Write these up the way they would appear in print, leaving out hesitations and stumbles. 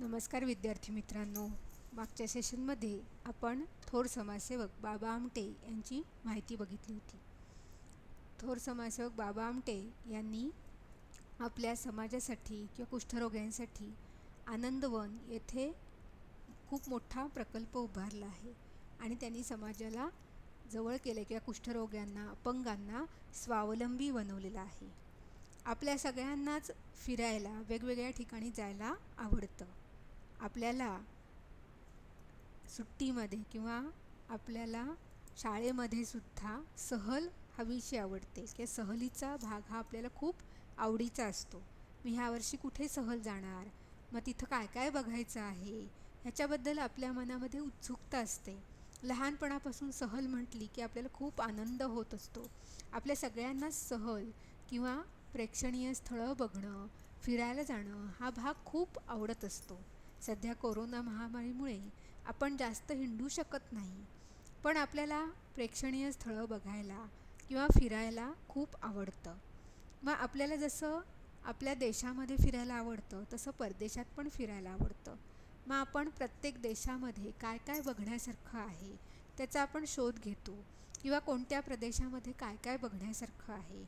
नमस्कार विद्यार्थी मित्रांनो, मागच्या सेशनमध्ये आपण थोर समाजसेवक बाबा आमटे यांची माहिती बघितली होती. थोर समाजसेवक बाबा आमटे यांनी आपल्या समाजासाठी किंवा कुष्ठरोग्यांसाठी आनंदवन येथे खूप मोठा प्रकल्प उभारला आहे आणि त्यांनी समाजाला जवळ केले किंवा कुष्ठरोग्यांना, अपंगांना स्वावलंबी बनवलेलं आहे. आपल्या सगळ्यांनाच फिरायला, वेगवेगळ्या ठिकाणी जायला आवडतं. आपल्याला सुट्टीमध्ये किंवा आपल्याला शाळेमध्ये सुद्धा सहल हवीशी आवडते की सहलीचा भाग हा आपल्याला खूप आवडीचा असतो. मी ह्यावर्षी कुठे सहल जाणार, मग तिथं काय काय बघायचं आहे ह्याच्याबद्दल आपल्या मनामध्ये उत्सुकता असते. लहानपणापासून सहल म्हटली की आपल्याला खूप आनंद होत असतो. आपल्या सगळ्यांनाच सहल किंवा प्रेक्षणीय स्थळं बघणं, फिरायला जाणं हा भाग खूप आवडत असतो. सध्या कोरोना महामारीमुळे आपण जास्त हिंडू शकत नाही, पण आपल्याला प्रेक्षणीय स्थळं बघायला किंवा फिरायला खूप आवडतं. मग आपल्याला जसं आपल्या देशामध्ये फिरायला आवडतं तसं परदेशात पण फिरायला आवडतं. मग आपण प्रत्येक देशामध्ये काय काय बघण्यासारखं आहे त्याचा आपण शोध घेतो किंवा कोणत्या प्रदेशामध्ये काय काय बघण्यासारखं आहे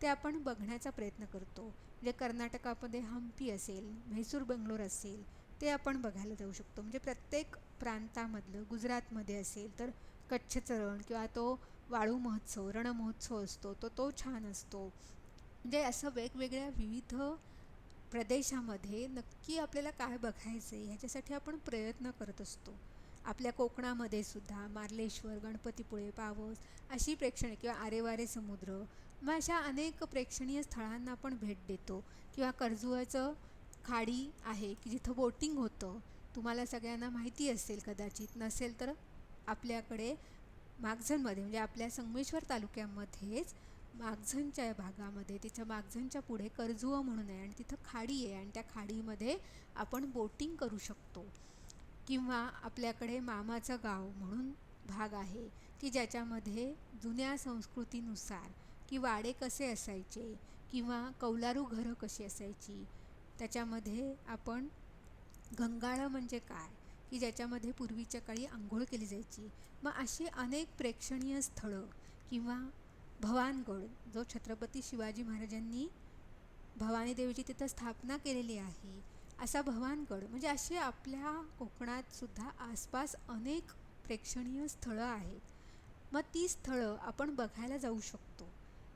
ते आपण बघण्याचा प्रयत्न करतो. म्हणजे कर्नाटकामध्ये हम्पी असेल, म्हैसूर बंगलोर असेल, ते आपण बघायला जाऊ शकतो. म्हणजे प्रत्येक प्रांतामधलं, गुजरातमध्ये असेल तर कच्छचं रण किंवा तो वाळू महोत्सव, रण महोत्सव असतो तो छान असतो. म्हणजे असं वेगवेगळ्या विविध प्रदेशामध्ये नक्की आपल्याला काय बघायचं आहे ह्याच्यासाठी आपण प्रयत्न करत असतो. आपल्या कोकणामध्ये सुद्धा मार्लेश्वर, गणपतीपुळे, पावस अशी प्रेक्षणीय किंवा आरेवारे समुद्र, मग अशा अनेक प्रेक्षणीय स्थळांना आपण भेट देतो. किंवा कर्जुआचं खाडी आहे की जिथं बोटिंग होतं. तुम्हाला सगळ्यांना माहिती असेल, कदाचित नसेल तर आपल्याकडे मागझनमध्ये म्हणजे आपल्या संगमेश्वर तालुक्यामध्येच मागझनच्या भागामध्ये, तिच्या मागझनच्या पुढे कर्जुआ म्हणून आहे आणि तिथं खाडी आहे आणि त्या खाडीमध्ये आपण बोटिंग करू शकतो. किंवा आपल्याकडे मामाचं गाव म्हणून भाग आहे की ज्याच्यामध्ये जुन्या संस्कृतीनुसार की वाडे कसे असायचे किंवा कौलारू घरं कशी असायची, त्याच्यामध्ये आपण गंगाळं म्हणजे काय की ज्याच्यामध्ये पूर्वीच्या काळी आंघोळ केली जायची. मग अशी अनेक प्रेक्षणीय स्थळं किंवा भवानगड जो छत्रपती शिवाजी महाराजांनी भवानी देवीची तिथं स्थापना केलेली आहे, असा भवानगड, म्हणजे असे आपल्या कोकणात सुद्धा आसपास अनेक प्रेक्षणीय स्थळं आहेत. मग ती स्थळं आपण बघायला जाऊ शकतो.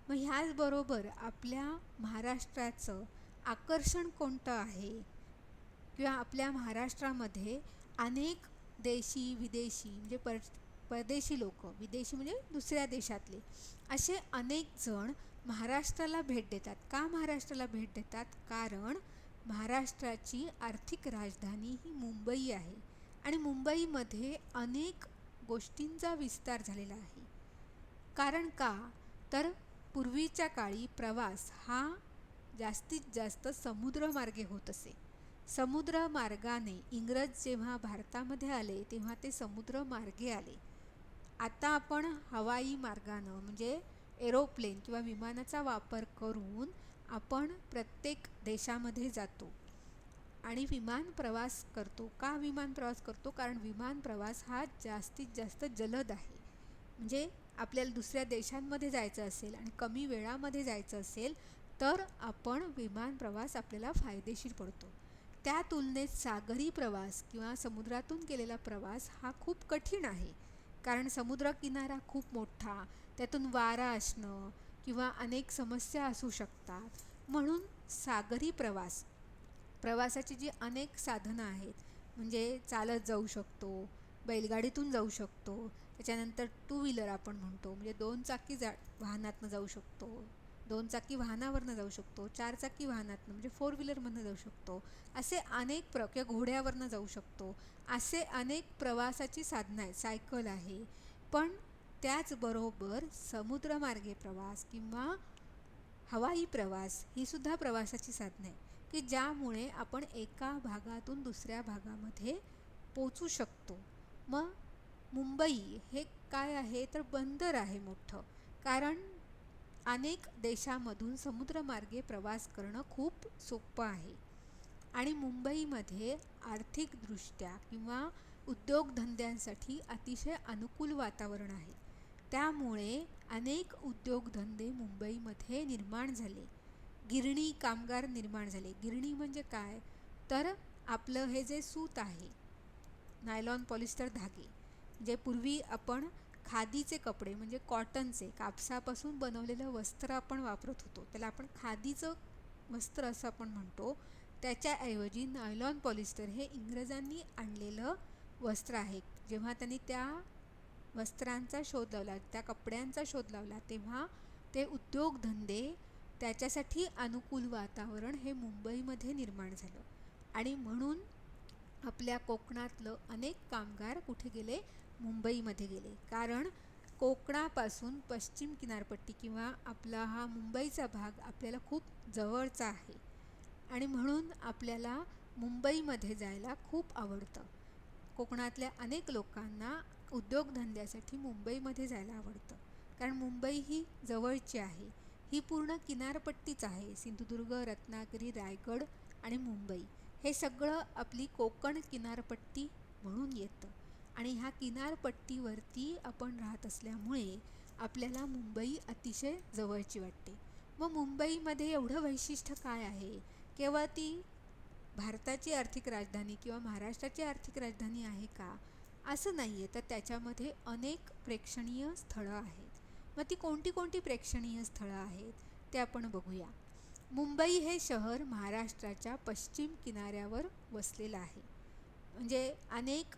मग ह्याचबरोबर आपल्या महाराष्ट्राचं आकर्षण कोणतं आहे किंवा आपल्या महाराष्ट्रामध्ये अनेक देशी विदेशी म्हणजे परदेशी लोक, विदेशी म्हणजे दुसऱ्या देशातले, असे अनेक जण महाराष्ट्राला भेट देतात. का महाराष्ट्राला भेट देतात? कारण महाराष्ट्राची आर्थिक राजधानी ही मुंबई आहे आणि मुंबईमध्ये अनेक गोष्टींचा विस्तार झालेला आहे. कारण का तर पूर्वीच्या काळी प्रवास हा जास्तीत जास्त समुद्रमार्गे होत असे. समुद्रमार्गाने इंग्रज जेव्हा भारतामध्ये आले तेव्हा ते समुद्रमार्गे आले. आता आपण हवाई मार्गानं म्हणजे एरोप्लेन किंवा विमानाचा वापर करून आपण प्रत्येक देशामध्ये जातो आणि विमान प्रवास करतो. का विमान प्रवास करतो? कारण विमान प्रवास हा जास्तीत जास्त जलद आहे. म्हणजे आपल्याला दुसऱ्या देशांमध्ये जायचं असेल आणि कमी वेळामध्ये जायचं असेल तर आपण विमान प्रवास आपल्याला फायदेशीर पडतो. त्या तुलनेत सागरी प्रवास किंवा समुद्रातून केलेला प्रवास हा खूप कठीण आहे. कारण समुद्रकिनारा खूप मोठा, त्यातून वारा असणं किंवा अनेक समस्या असू शकतात. म्हणून सागरी प्रवासाची जी अनेक साधनं आहेत, म्हणजे चालत जाऊ शकतो, बैलगाडीतून जाऊ शकतो, त्याच्यानंतर टू व्हीलर आपण म्हणतो म्हणजे दोन चाकी वाहनातनं जाऊ शकतो, दोन चाकी वाहनावरनं जाऊ शकतो, चार चाकी वाहनातनं म्हणजे फोर व्हीलरमधनं जाऊ शकतो, असे अनेक किंवा घोड्यावरनं जाऊ शकतो, असे अनेक प्रवासाची साधनं आहेत. सायकल आहे. पण त्याचबरोबर समुद्रमार्गे प्रवास किंवा हवाई प्रवास ही सुद्धा प्रवासाची साधनं आहे की ज्यामुळे आपण एका भागातून दुसऱ्या भागामध्ये पोचू शकतो. मग मुंबई हे काय आहे तर बंदर आहे मोठं. कारण अनेक देशामधून समुद्रमार्गे प्रवास करणं खूप सोपं आहे. आणि मुंबईमध्ये आर्थिकदृष्ट्या किंवा उद्योगधंद्यांसाठी अतिशय अनुकूल वातावरण आहे. त्यामुळे अनेक उद्योगधंदे मुंबईमध्ये निर्माण झाले. गिरणी कामगार निर्माण झाले. गिरणी म्हणजे काय, तर आपलं हे जे सूत आहे, नायलॉन पॉलिस्टर धागे, जे पूर्वी आपण खादीचे कपडे म्हणजे कॉटनचे, कापसापासून बनवलेलं वस्त्र आपण वापरत होतो, त्याला आपण खादीचं वस्त्र असं आपण म्हणतो. त्याच्याऐवजी नायलॉन पॉलिस्टर हे इंग्रजांनी आणलेलं वस्त्र आहे. जेव्हा त्यांनी त्या वस्त्रांचा शोध लावला, त्या कपड्यांचा शोध लावला, तेव्हा ते उद्योगधंदे, त्याच्यासाठी अनुकूल वातावरण हे मुंबईमध्ये निर्माण झालं. आणि म्हणून आपल्या कोकणातलं अनेक कामगार कुठे गेले, मुंबईमध्ये गेले. कारण कोकणापासून पश्चिम किनारपट्टी किंवा आपला हा मुंबईचा भाग आपल्याला खूप जवळचा आहे आणि म्हणून आपल्याला मुंबईमध्ये जायला खूप आवडतं. कोकणातल्या अनेक लोकांना उद्योगधंद्यासाठी मुंबईमध्ये जायला आवडतं, कारण मुंबई ही जवळची आहे. ही पूर्ण किनारपट्टीच आहे. सिंधुदुर्ग, रत्नागिरी, रायगड आणि मुंबई हे सगळं आपली कोकण किनारपट्टी म्हणून येतं. आणि ह्या किनारपट्टीवरती आपण राहत असल्यामुळे आपल्याला मुंबई अतिशय जवळची वाटते. मग मुंबईमध्ये एवढं वैशिष्ट्य काय आहे? केवळ ती भारताची आर्थिक राजधानी किंवा महाराष्ट्राची आर्थिक राजधानी आहे का, असं नाही आहे. तर त्याच्यामध्ये अनेक प्रेक्षणीय स्थळं आहेत. मग ती कोणती कोणती प्रेक्षणीय स्थळं आहेत ते आपण बघूया. मुंबई हे शहर महाराष्ट्राच्या पश्चिम किनाऱ्यावर वसलेलं आहे. म्हणजे अनेक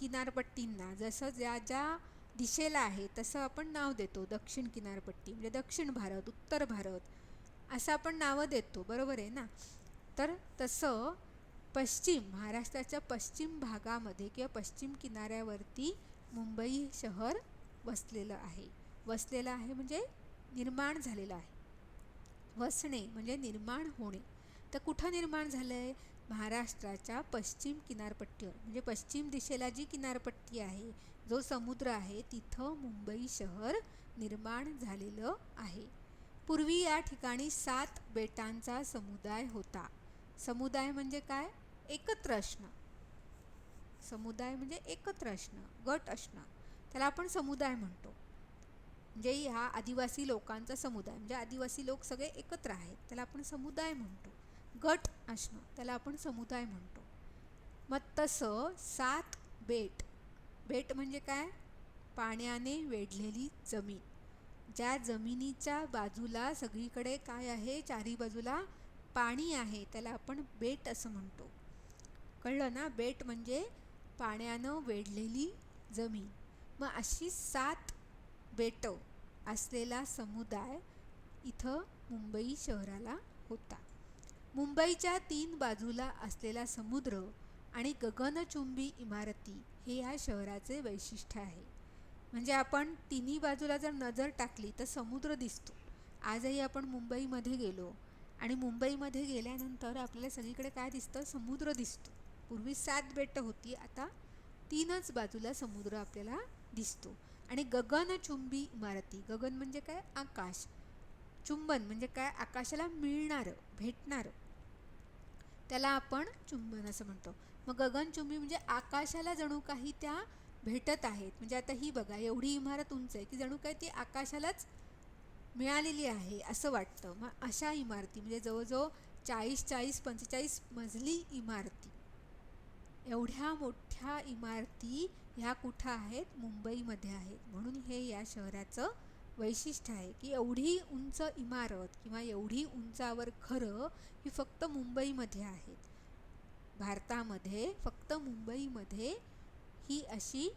किनारपट्टींना जसं ज्या ज्या दिशेला आहे तसं आपण नाव देतो. दक्षिण किनारपट्टी म्हणजे दक्षिण भारत, उत्तर भारत असं आपण नावं देतो, बरोबर आहे ना. तर तसं पश्चिम, महाराष्ट्राच्या पश्चिम भागामध्ये किंवा पश्चिम किनाऱ्यावरती मुंबई शहर वसलेलं आहे. वसलेलं आहे म्हणजे निर्माण झालेलं आहे. वसणे म्हणजे निर्माण होणे. तर कुठं निर्माण झालं आहे? महाराष्ट्राच्या पश्चिम किनारपट्टीवर, म्हणजे पश्चिम दिशेला जी किनारपट्टी आहे, जो समुद्र आहे, तिथं मुंबई शहर निर्माण झालेलं आहे. पूर्वी या ठिकाणी 7 बेटांचा समुदाय होता. समुदाय म्हणजे काय? एकत्र असणं. समुदाय म्हणजे एकत्र असणं, गट असणं, त्याला आपण समुदाय म्हणतो. म्हणजे ह्या आदिवासी लोकांचा समुदाय, म्हणजे आदिवासी लोक सगळे एकत्र आहेत, त्याला आपण समुदाय म्हणतो. गट असणं, त्याला आपण समुदाय म्हणतो. मग तसं 7 बेट. बेट म्हणजे काय? पाण्याने वेढलेली जमीन. ज्या जमिनीच्या बाजूला सगळीकडे काय आहे? चारी बाजूला पाणी आहे, त्याला आपण बेट असं म्हणतो. कळलं ना? बेट म्हणजे पाण्यानं वेढलेली जमीन. मग अशी 7 बेटं असलेला समुदाय इथं मुंबई शहराला होता. मुंबईच्या 3 बाजूला असलेला समुद्र आणि गगनचुंबी इमारती हे या शहराचे वैशिष्ट्य आहे. म्हणजे आपण तिन्ही बाजूला जर नजर टाकली तर समुद्र दिसतो. आजही आपण मुंबईमध्ये गेलो आणि मुंबईमध्ये गेल्यानंतर आपल्याला सगळीकडे काय दिसतं? समुद्र दिसतो. पूर्वी 7 बेटं होती, आता 3च बाजूला समुद्र आपल्याला दिसतो. आणि गगनचुंबी इमारती. गगन म्हणजे काय? आकाश. चुंबन म्हणजे काय? आकाशाला मिळणारं, भेटणारं, त्याला आपण चुंबन असं म्हणतो. मग गगनचुंबी म्हणजे आकाशाला जणू काही त्या भेटत आहेत. म्हणजे आता ही बघा, एवढी इमारत उंच आहे की जणू काय ती आकाशालाच मिळालेली आहे असं वाटतं. मग अशा इमारती म्हणजे जवळजवळ 40-45 मजली इमारती, एवढ्या मोठ्या इमारती ह्या कुठं आहेत? मुंबईमध्ये आहेत. म्हणून हे या शहराचं वैशिष्ट्य आहे की एवढी उंच इमारत किंवा एवढी उंचावर घरं ही फक्त मुंबईमध्ये आहेत. भारतामध्ये फक्त मुंबईमध्ये ही अशी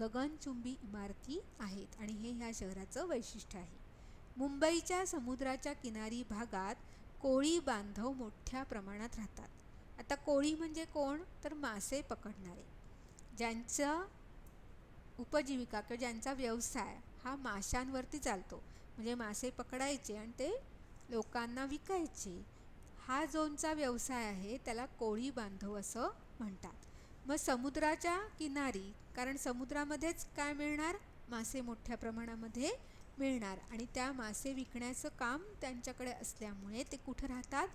गगनचुंबी इमारती आहेत आणि हे ह्या शहराचं वैशिष्ट्य आहे. मुंबईच्या समुद्राच्या किनारी भागात कोळी बांधव मोठ्या प्रमाणात राहतात. आता कोळी म्हणजे कोण? तर मासे पकडणारे, ज्यांचा उपजीविका किंवा ज्यांचा व्यवसाय हा माशांवरती चालतो. म्हणजे मासे पकडायचे आणि ते लोकांना विकायचे. हा जोंचा व्यवसाय आहे त्याला कोळी बांधव असं म्हणतात. मग समुद्राच्या किनारी, कारण समुद्रामध्येच काय मिळणार? मासे मोठ्या प्रमाणामध्ये मिळणार आणि त्या मासे विकण्याचं काम त्यांच्याकडे असल्यामुळे ते कुठं राहतात?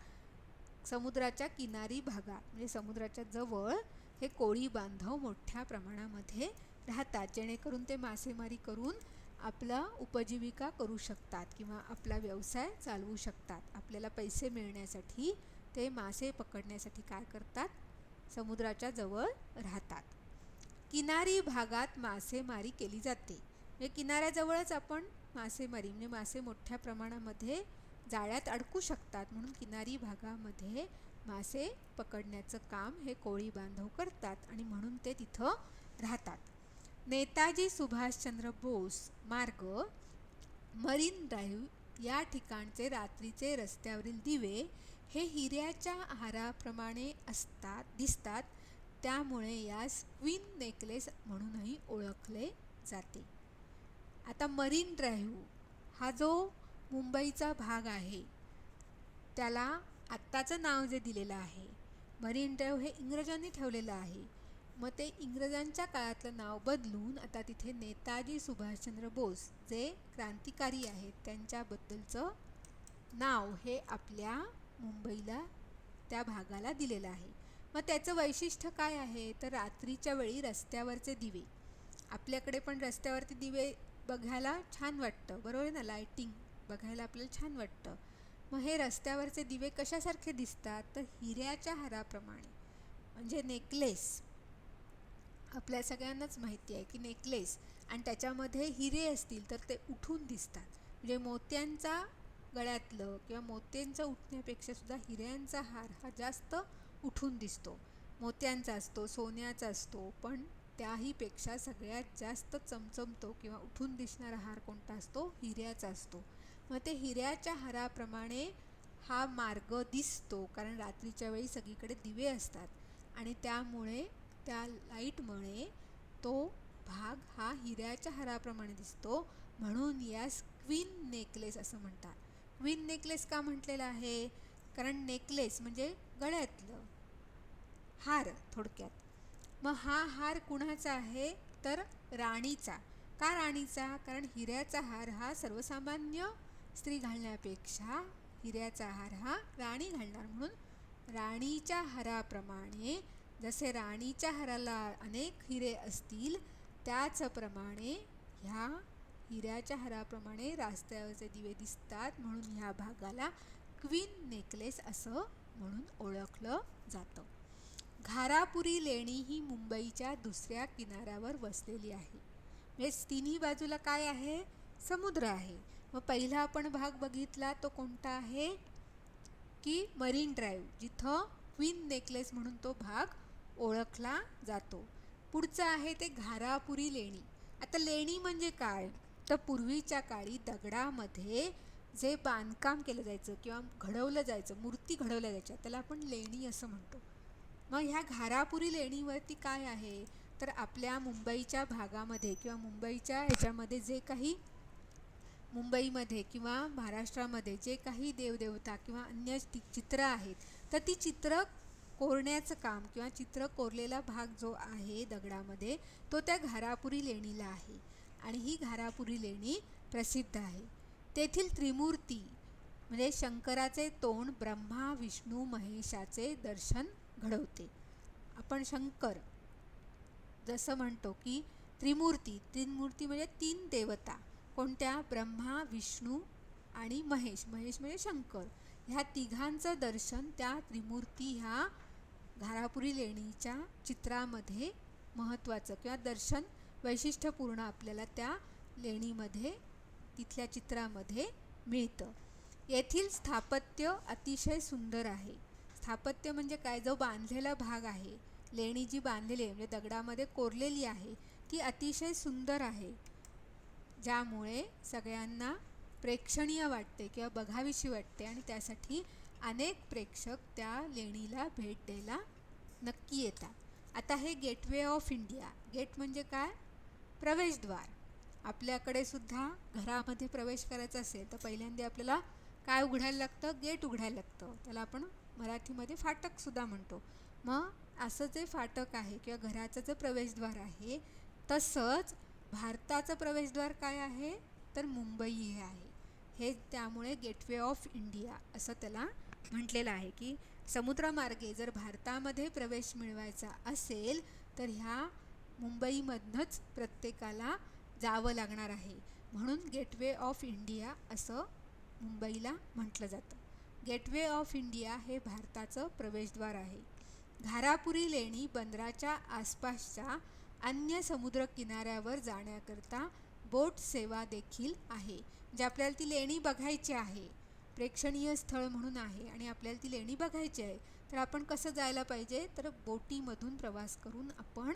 समुद्राच्या किनारी भागात म्हणजे समुद्राच्या जवळ हे कोळी बांधव मोठ्या प्रमाणामध्ये राहतात, जेणेकरून ते मासेमारी करून आपला उपजीविका करू शकतात किंवा आपला व्यवसाय चालवू शकतात. आपल्याला पैसे मिळण्यासाठी ते मासे पकडण्यासाठी काय करतात, समुद्राच्या जवळ राहतात. किनारी भागात मासेमारी केली जाते. म्हणजे किनाऱ्याजवळच आपण मासेमारी म्हणजे मासे मोठ्या प्रमाणामध्ये जाळ्यात अडकू शकतात, म्हणून किनारी भागामध्ये मासे पकडण्याचं काम हे कोळी बांधव करतात आणि म्हणून ते तिथं राहतात. नेताजी सुभाषचंद्र बोस मार्ग मरीन ड्राईव्ह या ठिकाणचे रात्रीचे रस्त्यावरील दिवे हे हिऱ्याच्या हाराप्रमाणे दिसतात, त्यामुळे यास क्वीन नेकलेस म्हणूनही ओळखले जाते. आता मरीन ड्राईव्ह हा जो मुंबईचा भाग आहे त्याला आत्ताचं नाव जे दिलेलं आहे मरीन ड्राईव्ह हे इंग्रजांनी ठेवलेलं आहे. मग ते इंग्रजांच्या काळातलं नाव बदलून आता तिथे नेताजी सुभाषचंद्र बोस जे क्रांतिकारी आहेत त्यांच्याबद्दलचं नाव हे आपल्या मुंबईला त्या भागाला दिलेलं आहे. मग त्याचं वैशिष्ट्य काय आहे तर रात्रीच्या वेळी रस्त्यावरचे दिवे, आपल्याकडे पण रस्त्यावरती दिवे बघायला छान वाटतं, बरोबर आहे ना, लाईटिंग बघायला आपल्याला छान वाटतं. मग हे रस्त्यावरचे दिवे कशासारखे दिसतात तर हिऱ्याच्या हाराप्रमाणे, म्हणजे नेकलेस. आपल्या सगळ्यांनाच माहिती आहे की नेकलेस आणि त्याच्यामध्ये हिरे असतील तर ते उठून दिसतात. म्हणजे मोत्यांचा गळ्यातलं किंवा मोत्यांचा उठण्यापेक्षा सुद्धा हिऱ्यांचा हार हा जास्त उठून दिसतो. मोत्यांचा असतो, सोन्याचा असतो, पण त्याहीपेक्षा सगळ्यात जास्त चमचमतो किंवा उठून दिसणारा हार कोणता असतो, हिऱ्याचा असतो. मग ते हिऱ्याच्या हाराप्रमाणे हा मार्ग दिसतो, कारण रात्रीच्या वेळी सगळीकडे दिवे असतात आणि त्यामुळे त्या लाईटमुळे तो भाग हा हिऱ्याच्या हाराप्रमाणे दिसतो, म्हणून यास क्वीन नेकलेस असं म्हणतात. क्वीन नेकलेस का म्हटलेलं आहे, कारण नेकलेस म्हणजे गळ्यातलं हार थोडक्यात. मग हा हार कुणाचा आहे तर राणीचा. का राणीचा, कारण हिऱ्याचा हार हा सर्वसामान्य स्त्री घालण्यापेक्षा हिऱ्याचा हार हा राणी घालणार, म्हणून राणीच्या हाराप्रमाणे जसे राणीच्या हाराला अनेक हिरे असतील त्याचप्रमाणे ह्या हिऱ्याच्या हाराप्रमाणे रस्त्यावरचे दिवे दिसतात, म्हणून ह्या भागाला क्वीन नेकलेस असं म्हणून ओळखलं जातं. घारापुरी लेणी ही मुंबईच्या दुसऱ्या किनाऱ्यावर वसलेली आहे. म्हणजे तिन्ही बाजूला काय आहे, समुद्र आहे. मग पहिला आपण भाग बघितला तो कोणता आहे की मरीन ड्राईव्ह, जिथं क्वीन नेकलेस म्हणून तो भाग ओळखला जातो. पुढचं आहे ते घारापुरी लेणी. आता लेणी म्हणजे काय तर पूर्वीच्या काळी दगडामध्ये जे बांधकाम केलं जायचं किंवा घडवलं जायचं, मूर्ती घडवल्या जायच्या, त्याला आपण लेणी असं म्हणतो. मग ह्या घारापुरी लेणीवरती काय आहे तर आपल्या मुंबईच्या भागामध्ये किंवा मुंबईच्या ह्याच्यामध्ये जे काही मुंबईमध्ये किंवा महाराष्ट्रामध्ये जे काही देवदेवता किंवा अन्य चित्र आहेत तर ती चित्र कोरण्याचं काम किंवा चित्र कोरलेला भाग जो आहे दगडामध्ये तो त्या घारापुरी लेणीला आहे आणि ही घारापुरी लेणी प्रसिद्ध आहे. तेथील त्रिमूर्ती म्हणजे शंकराचे तोंड ब्रह्मा विष्णू महेशाचे दर्शन घडवते. आपण शंकर जसं म्हणतो की त्रिमूर्ती म्हणजे तीन देवता, कोणत्या, ब्रह्मा विष्णू आणि महेश म्हणजे शंकर, ह्या तिघांचं दर्शन त्या त्रिमूर्ती ह्या घारापुरी लेणीच्या चित्रामध्ये महत्त्वाचं किंवा दर्शन वैशिष्ट्यपूर्ण आपल्याला त्या लेणीमध्ये तिथल्या चित्रामध्ये मिळतं. येथील स्थापत्य अतिशय सुंदर आहे. स्थापत्य म्हणजे काय, जो बांधलेला भाग आहे, लेणी जी बांधलेली आहे म्हणजे दगडामध्ये कोरलेली आहे ती अतिशय सुंदर आहे, ज्यामुळे सगळ्यांना प्रेक्षणीय वाटते किंवा बघावीशी वाटते आणि त्यासाठी अनेक प्रेक्षक त्या लेणीला भेट द्यायला नक्की येतात. आता हे गेटवे ऑफ इंडिया, गेट म्हणजे काय, प्रवेशद्वार. आपल्याकडे सुद्धा घरामध्ये प्रवेश करायचा असेल तर पहिल्यांदा आपल्याला काय उघडायला लागतं, गेट उघडायला लागतं, त्याला आपण मराठीमध्ये फाटक सुद्धा म्हणतो. मग असं जे फाटक आहे किंवा घराचं जे प्रवेशद्वार आहे तसंच भारताचं प्रवेशद्वार काय आहे तर मुंबई हे आहे. हे त्यामुळे गेटवे ऑफ इंडिया असं त्याला म्हटलेलं आहे की समुद्रमार्गे जर भारतामध्ये प्रवेश मिळवायचा असेल तर ह्या मुंबईमधनंच प्रत्येकाला जावं लागणार आहे. म्हणून गेटवे ऑफ इंडिया असं मुंबईला म्हटलं जातं. गेटवे ऑफ इंडिया हे भारताचं प्रवेशद्वार आहे. घारापुरी लेणी बंदराच्या आसपासच्या अन्य समुद्र किनाऱ्यावर जाण्याकरता बोट सेवा देखील आहे. म्हणजे आपल्याला ती लेणी बघायची आहे, प्रेक्षणीय स्थळ म्हणून आहे आणि आपल्याला ती लेणी बघायची आहे, तर आपण कसं जायला पाहिजे, तर बोटीमधून प्रवास करून आपण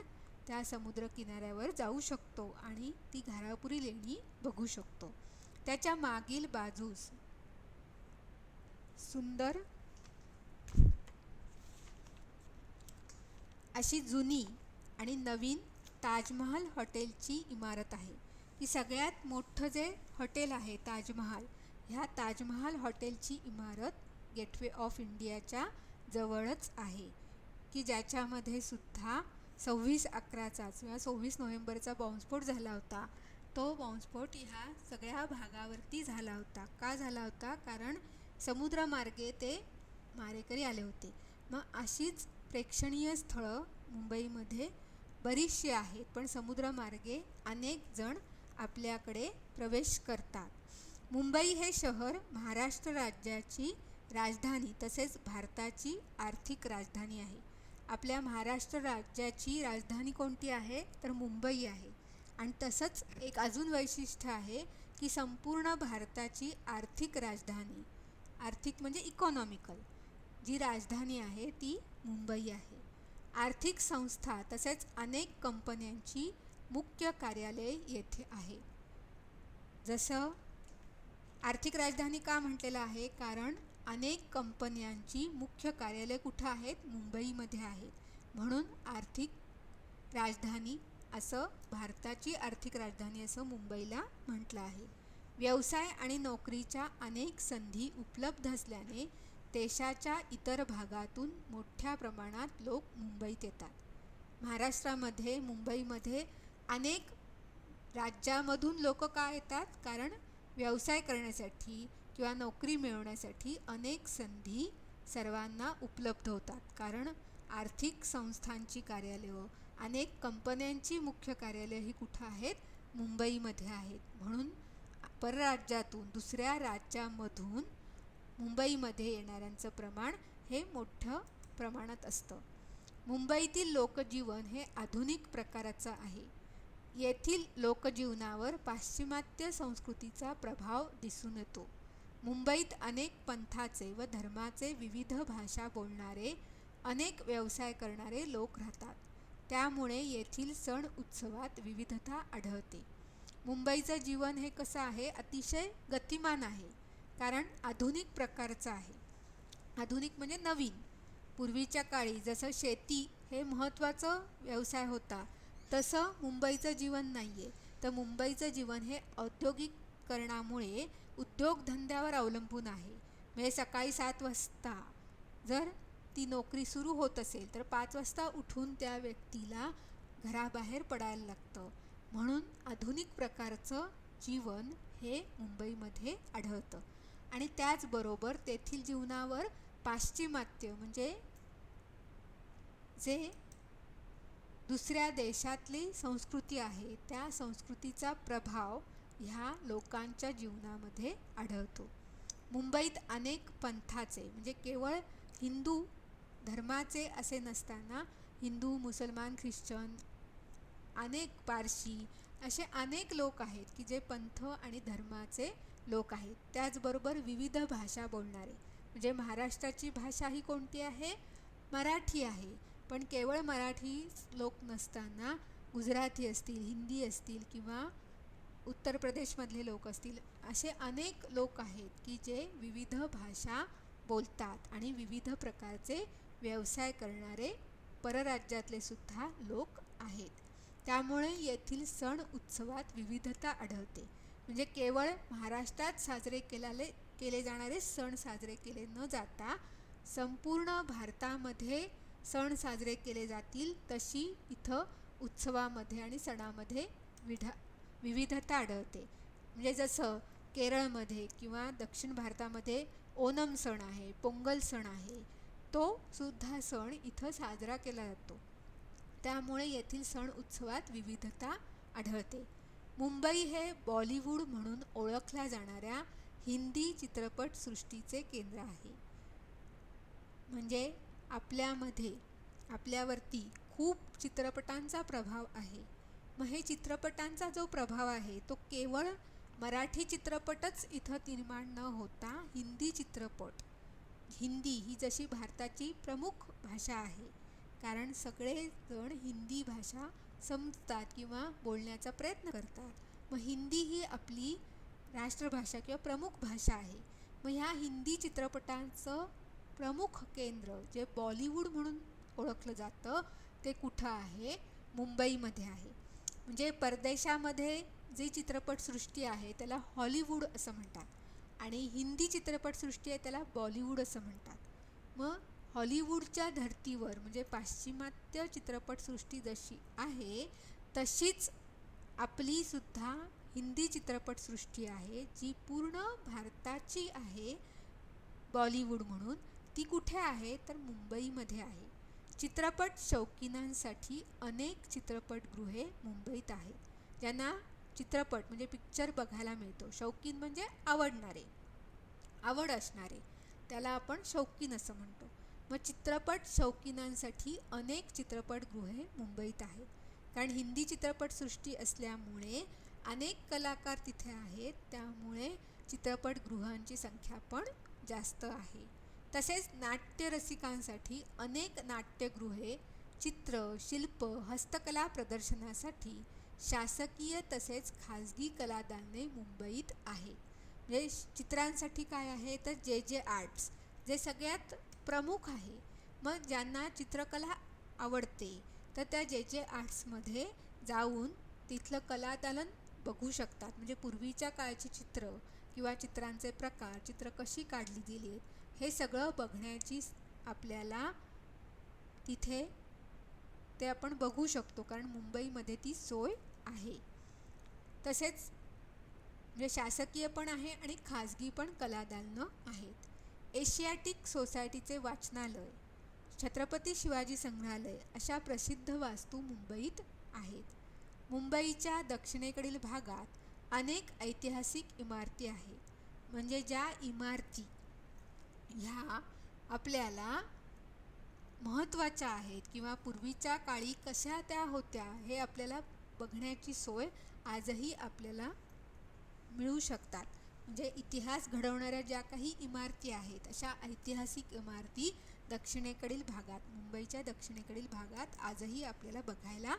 त्या समुद्र किनाऱ्यावर जाऊ शकतो आणि ती घारापुरी लेणी बघू शकतो. त्याच्या मागील बाजूस सुंदर अशी जुनी आणि नवीन ताजमहाल हॉटेलची इमारत आहे. ही सगळ्यात मोठं जे हॉटेल आहे ताजमहाल, ह्या ताजमहाल हॉटेलची इमारत गेटवे ऑफ इंडियाच्या जवळच आहे, की ज्याच्यामध्ये सुद्धा 26/11चा किंवा 26 नोव्हेंबरचा बॉम्बस्फोट झाला होता. तो बॉम्बस्फोट ह्या सगळ्या भागावरती झाला होता. का झाला होता? कारण समुद्रमार्गे ते मारेकरी आले होते. मग अशीच प्रेक्षणीय स्थळं मुंबईमध्ये बरीचशी आहेत, पण समुद्रमार्गे अनेक जण आपल्याकडे प्रवेश करतात. मुंबई हे शहर महाराष्ट्र राज्याची राजधानी तसेच भारताची आर्थिक राजधानी आहे. आपल्या महाराष्ट्र राज्याची राजधानी कोणती आहे, तर मुंबई आहे. आणि तसंच एक अजून वैशिष्ट्य आहे की संपूर्ण भारताची आर्थिक राजधानी, आर्थिक म्हणजे इकॉनॉमिकल जी राजधानी आहे ती मुंबई आहे. आर्थिक संस्था तसेच अनेक कंपन्यांची मुख्य कार्यालय येथे आहे. जसं आर्थिक राजधानी का म्हटलेलं आहे, कारण अनेक कंपन्यांची मुख्य कार्यालय कुठं आहेत, मुंबईमध्ये आहेत. म्हणून आर्थिक राजधानी असं, भारताची आर्थिक राजधानी असं मुंबईला म्हटलं आहे. व्यवसाय आणि नोकरीच्या अनेक संधी उपलब्ध असल्याने देशाच्या इतर भागातून मोठ्या प्रमाणात लोक मुंबईत येतात. महाराष्ट्रामध्ये मुंबईमध्ये अनेक राज्यामधून लोक का येतात, कारण व्यवसाय करण्यासाठी किंवा नोकरी मिळवण्यासाठी अनेक संधी सर्वांना उपलब्ध होतात. कारण आर्थिक संस्थांची कार्यालयं, अनेक कंपन्यांची मुख्य कार्यालयं ही कुठं आहेत, मुंबईमध्ये आहेत. म्हणून परराज्यातून दुसऱ्या राज्यामधून मुंबईमध्ये येणाऱ्यांचं प्रमाण हे मोठं प्रमाणात असतं. मुंबईतील लोकजीवन हे आधुनिक प्रकाराचं आहे. येथील लोकजीवनावर पाश्चिमात्य संस्कृतीचा प्रभाव दिसून येतो. मुंबईत अनेक पंथाचे व धर्माचे, विविध भाषा बोलणारे, अनेक व्यवसाय करणारे लोक राहतात. त्यामुळे येथील सण उत्सवात विविधता आढळते. मुंबईचं जीवन हे कसं आहे, अतिशय गतिमान आहे, कारण आधुनिक प्रकारचं आहे. आधुनिक म्हणजे नवीन. पूर्वीच्या काळी जसं शेती हे महत्त्वाचं व्यवसाय होता, तसं मुंबईचं जीवन नाही आहे. तर मुंबईचं जीवन हे औद्योगिकरणामुळे उद्योगधंद्यावर अवलंबून आहे. म्हणजे सकाळी 7 वाजता जर ती नोकरी सुरू होत असेल तर 5 वाजता उठून त्या व्यक्तीला घराबाहेर पडायला लागतं. म्हणून आधुनिक प्रकारचं जीवन हे मुंबईमध्ये आढळतं. आणि त्याचबरोबर तेथील जीवनावर पाश्चिमात्य म्हणजे जे दुसऱ्या देशातली संस्कृती आहे त्या संस्कृतीचा प्रभाव ह्या लोकांच्या जीवनामध्ये आढळतो. मुंबईत अनेक पंथाचे म्हणजे केवळ हिंदू धर्माचे असे नसताना हिंदू, मुसलमान, ख्रिश्चन, अनेक पारशी असे अनेक लोक आहेत की जे पंथ आणि धर्माचे लोक आहेत. त्याचबरोबर विविध भाषा बोलणारे, म्हणजे महाराष्ट्राची भाषा ही कोणती आहे, मराठी आहे. पण केवळ मराठी लोक नसताना गुजराती असतील, हिंदी असतील किंवा उत्तर प्रदेशमधले लोक असतील, असे अनेक लोक आहेत की जे विविध भाषा बोलतात आणि विविध प्रकारचे व्यवसाय करणारे परराज्यातले सुद्धा लोक आहेत. त्यामुळे येथील सण उत्सवात विविधता आढळते. म्हणजे केवळ महाराष्ट्रात साजरे केले जाणारे सण साजरे केले न जाता संपूर्ण भारतामध्ये सण साजरे केले जातील तशी इथं उत्सवामध्ये आणि सणामध्ये विविधता आढळते. म्हणजे जसं केरळमध्ये किंवा दक्षिण भारतामध्ये ओणम सण आहे, पोंगल सण आहे, तो सुद्धा सण इथं साजरा केला जातो. त्यामुळे येथील सण उत्सवात विविधता आढळते. मुंबई हे बॉलिवूड म्हणून ओळखल्या जाणाऱ्या हिंदी चित्रपटसृष्टीचे केंद्र आहे. म्हणजे आपल्यावरती खूप चित्रपटांचा प्रभाव आहे. मग हे चित्रपटांचा जो प्रभाव आहे तो केवळ मराठी चित्रपटच इथं निर्माण न होता हिंदी ही जशी भारताची प्रमुख भाषा आहे, कारण सगळेजण हिंदी भाषा समजतात किंवा बोलण्याचा प्रयत्न करतात. मग हिंदी ही आपली राष्ट्रभाषा किंवा प्रमुख भाषा आहे. मग ह्या हिंदी चित्रपटांचं प्रमुख केंद्र जे बॉलिवूड म्हणून ओळखलं जातं ते कुठं आहे? मुंबईमध्ये आहे. म्हणजे परदेशामध्ये जी चित्रपटसृष्टी आहे त्याला हॉलिवूड असं म्हणतात आणि हिंदी चित्रपटसृष्टी आहे त्याला बॉलिवूड असं म्हणतात. मग हॉलिवूडच्या धर्तीवर म्हणजे पाश्चिमात्य चित्रपटसृष्टी जशी आहे तशीच आपली सुद्धा हिंदी चित्रपटसृष्टी आहे जी पूर्ण भारताची आहे बॉलिवूड म्हणून. ती कुठे आहे तर मुंबईमध्ये आहे. चित्रपट शौकीनांसाठी अनेक चित्रपटगृहे मुंबईत आहेत. ज्यांना चित्रपट म्हणजे पिक्चर बघायला मिळतो, शौकीन म्हणजे आवड असणारे, त्याला आपण शौकीन असं म्हणतो. मग चित्रपट शौकीनांसाठी अनेक चित्रपटगृहे मुंबईत आहेत. कारण हिंदी चित्रपटसृष्टी असल्यामुळे अनेक कलाकार तिथे आहेत, त्यामुळे चित्रपटगृहांची संख्या पण जास्त आहे. तसेच नाट्यरसिकांसाठी अनेक नाट्यगृहे चित्र, शिल्प, हस्तकला प्रदर्शनासाठी शासकीय तसेच खाजगी कलादालने मुंबईत आहेत. म्हणजे चित्रांसाठी काय आहे तर जे आर्ट्स जे सगळ्यात प्रमुख आहे. मग ज्यांना चित्रकला आवडते तर त्या जे आर्ट्समध्ये जाऊन तिथलं कलादालन बघू शकतात. म्हणजे पूर्वीच्या काळची चित्र किंवा चित्रांचे प्रकार, चित्र कशी काढली गेली आहेत हे सगळं बघण्याची आपल्याला तिथे ते आपण बघू शकतो, कारण मुंबईमध्ये ती सोय आहे. तसेच म्हणजे शासकीय पण आहे आणि खाजगी पण कलादालनं आहेत. एशियाटिक सोसायटीचे वाचनालय, छत्रपती शिवाजी संग्रहालय अशा प्रसिद्ध वास्तू मुंबईत आहेत. मुंबईच्या दक्षिणेकडील भागात अनेक ऐतिहासिक इमारती आहेत. म्हणजे ज्या इमारती ह्या आपल्याला महत्त्वाच्या आहेत किंवा पूर्वीच्या काळी कशा त्या होत्या हे आपल्याला बघण्याची सोय आजही आपल्याला मिळू शकतात. म्हणजे इतिहास घडवणाऱ्या ज्या काही इमारती आहेत अशा ऐतिहासिक इमारती दक्षिणेकडील भागात, मुंबईच्या दक्षिणेकडील भागात आजही आपल्याला बघायला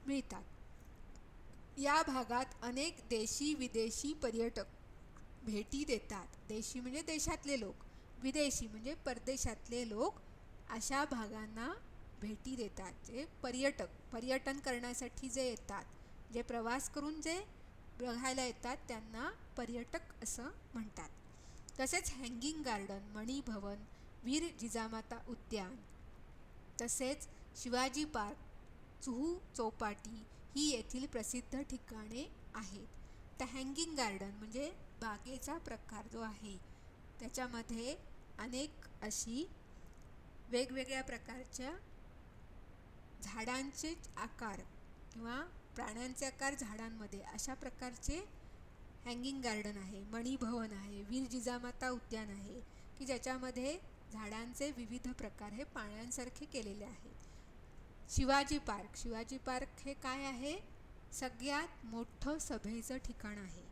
मिळतात. या भागात अनेक देशी विदेशी पर्यटक भेटी देतात. देशी म्हणजे देशातले लोक, विदेशी म्हणजे परदेशातले लोक अशा भागांना भेटी देतात. जे पर्यटन करण्यासाठी जे येतात, जे प्रवास करून जे बघायला येतात त्यांना पर्यटक असं म्हणतात. तसेच हँगिंग गार्डन, मणी भवन, वीर जिजामाता उद्यान, तसेच शिवाजी पार्क, जुहू चौपाटी ही येथील प्रसिद्ध ठिकाणे आहेत. तर हँगिंग गार्डन म्हणजे बागेचा प्रकार जो आहे त्याच्यामध्ये अनेक अशी वेगवेगळ्या प्रकारच्या झाडांचे आकार किंवा प्राण्यांचे आकार झाडांमध्ये अशा प्रकारचे हँगिंग गार्डन आहे. मणी भवन आहे, वीर जिजामाता उद्यान आहे की ज्याच्यामध्ये झाडांचे विविध प्रकार हे पाण्यांसारखे केलेले आहेत. शिवाजी पार्क हे काय आहे? सगळ्यात मोठं सभेचं ठिकाण आहे.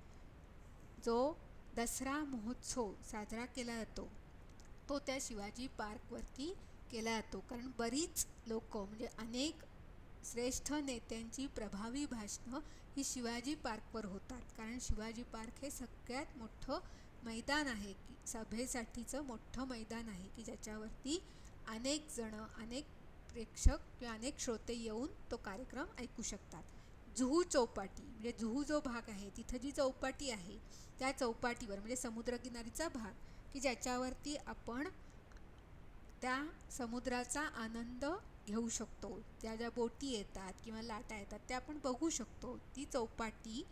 जो दसरा महोत्सव साजरा केला जातो तो त्या शिवाजी पार्कवरती केला जातो. कारण बरीच लोक म्हणजे अनेक श्रेष्ठ नेत्यांची प्रभावी भाषणं ही शिवाजी पार्कवर होतात. कारण शिवाजी पार्क हे सगळ्यात मोठं मैदान आहे की सभेसाठीचं मोठं मैदान आहे की ज्याच्यावरती अनेक जण, अनेक प्रेक्षक किंवा अनेक श्रोते येऊन तो कार्यक्रम ऐकू शकतात. जुहू चौपाटी म्हणजे जुहू जो भाग आहे तिथं जी चौपाटी आहे त्या चौपाटीवर म्हणजे समुद्रकिनारीचा भाग की ज्याच्यावरती आपण त्या समुद्राचा आनंद घेऊ शकतो. त्या ज्या बोटी येतात किंवा लाटा येतात त्या आपण बघू शकतो. ती चौपाटी,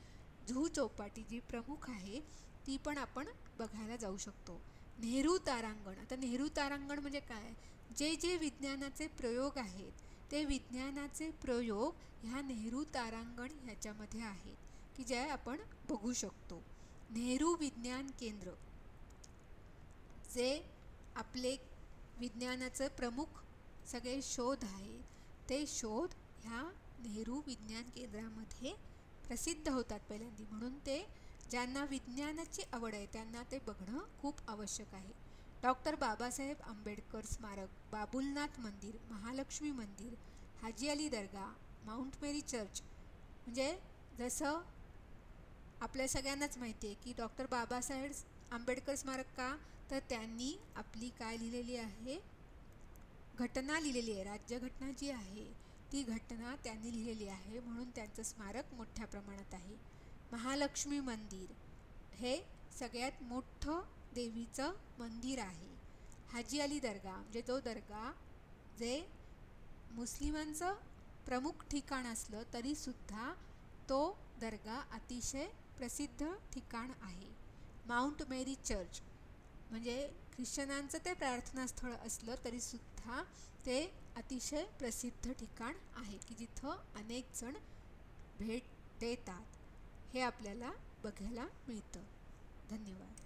जुहू चौपाटी जी प्रमुख आहे ती पण आपण बघायला जाऊ शकतो. नेहरू तारांगण. आता नेहरू तारांगण म्हणजे काय? जे जे विज्ञानाचे प्रयोग आहेत ते विज्ञानाचे प्रयोग ह्या नेहरू तारांगण ह्याच्यामध्ये आहेत की जे आपण बघू शकतो. नेहरू विज्ञान केंद्र जे आपले विज्ञानाचे प्रमुख सगळे शोध आहेत ते शोध ह्या नेहरू विज्ञान केंद्रामध्ये प्रसिद्ध होतात पहिल्यांदा. म्हणून ते ज्यांना विज्ञानाची आवड आहे त्यांना ते बघणं खूप आवश्यक आहे. डॉक्टर बाबासाहेब आंबेडकर स्मारक, बाबुलनाथ मंदिर, महालक्ष्मी मंदिर, हाजी अली दर्गा, माउंट मेरी चर्च. म्हणजे जसं आपल्या सगळ्यांनाच माहिती आहे की डॉक्टर बाबासाहेब आंबेडकर स्मारक का? तर त्यांनी आपली काय लिहिलेली आहे? घटना लिहिलेली आहे. राज्यघटना जी आहे ती घटना त्यांनी लिहिलेली आहे म्हणून त्यांचं स्मारक मोठ्या प्रमाणात आहे. महालक्ष्मी मंदिर हे सगळ्यात मोठं देवीचं मंदिर आहे. हाजी अली दर्गा म्हणजे जो दर्गा जे मुस्लिमांचं प्रमुख ठिकाण असलं तरीसुद्धा तो दर्गा अतिशय प्रसिद्ध ठिकाण आहे. माउंट मेरी चर्च म्हणजे ख्रिश्चनांचं ते प्रार्थनास्थळ असलं तरीसुद्धा ते अतिशय प्रसिद्ध ठिकाण आहे की जिथं अनेक जण भेट देतात. हे आपल्याला बघायला मिळतं. धन्यवाद.